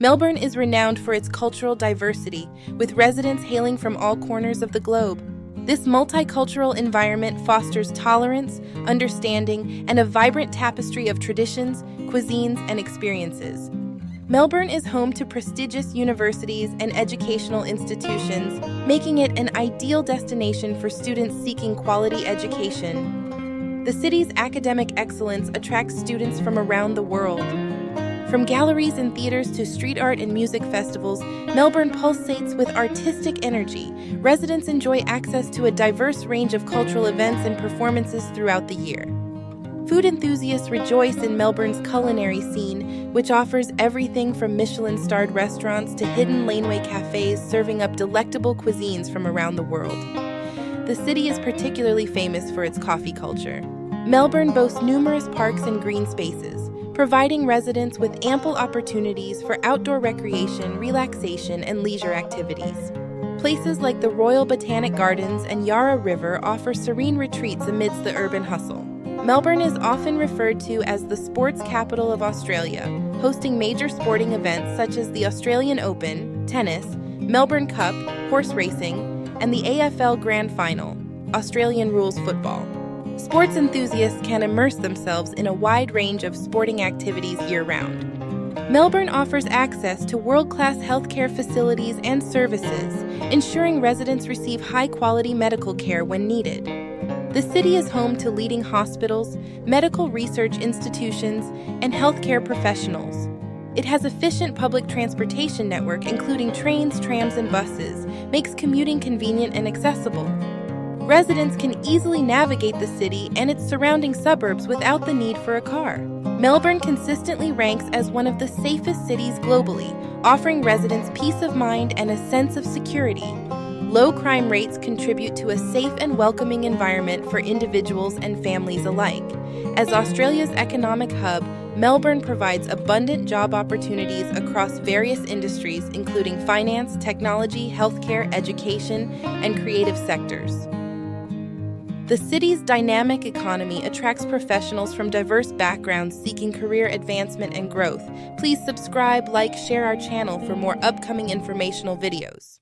Melbourne is renowned for its cultural diversity, with residents hailing from all corners of the globe. This multicultural environment fosters tolerance, understanding, and a vibrant tapestry of traditions, cuisines, and experiences. Melbourne is home to prestigious universities and educational institutions, making it an ideal destination for students seeking quality education. The city's academic excellence attracts students from around the world. From galleries and theaters to street art and music festivals, Melbourne pulsates with artistic energy. Residents enjoy access to a diverse range of cultural events and performances throughout the year. Food enthusiasts rejoice in Melbourne's culinary scene, which offers everything from Michelin-starred restaurants to hidden laneway cafes serving up delectable cuisines from around the world. The city is particularly famous for its coffee culture. Melbourne boasts numerous parks and green spaces, providing residents with ample opportunities for outdoor recreation, relaxation, and leisure activities. Places like the Royal Botanic Gardens and Yarra River offer serene retreats amidst the urban hustle. Melbourne is often referred to as the sports capital of Australia, hosting major sporting events such as the Australian Open, tennis, Melbourne Cup, horse racing, and the AFL Grand Final, Australian rules football. Sports enthusiasts can immerse themselves in a wide range of sporting activities year-round. Melbourne offers access to world-class healthcare facilities and services, ensuring residents receive high-quality medical care when needed. The city is home to leading hospitals, medical research institutions, and healthcare professionals. It has efficient public transportation network including trains, trams, and buses, makes commuting convenient and accessible. Residents can easily navigate the city and its surrounding suburbs without the need for a car. Melbourne consistently ranks as one of the safest cities globally, offering residents peace of mind and a sense of security. Low crime rates contribute to a safe and welcoming environment for individuals and families alike. As Australia's economic hub, Melbourne provides abundant job opportunities across various industries including finance, technology, healthcare, education, and creative sectors. The city's dynamic economy attracts professionals from diverse backgrounds seeking career advancement and growth. Please subscribe, like, share our channel for more upcoming informational videos.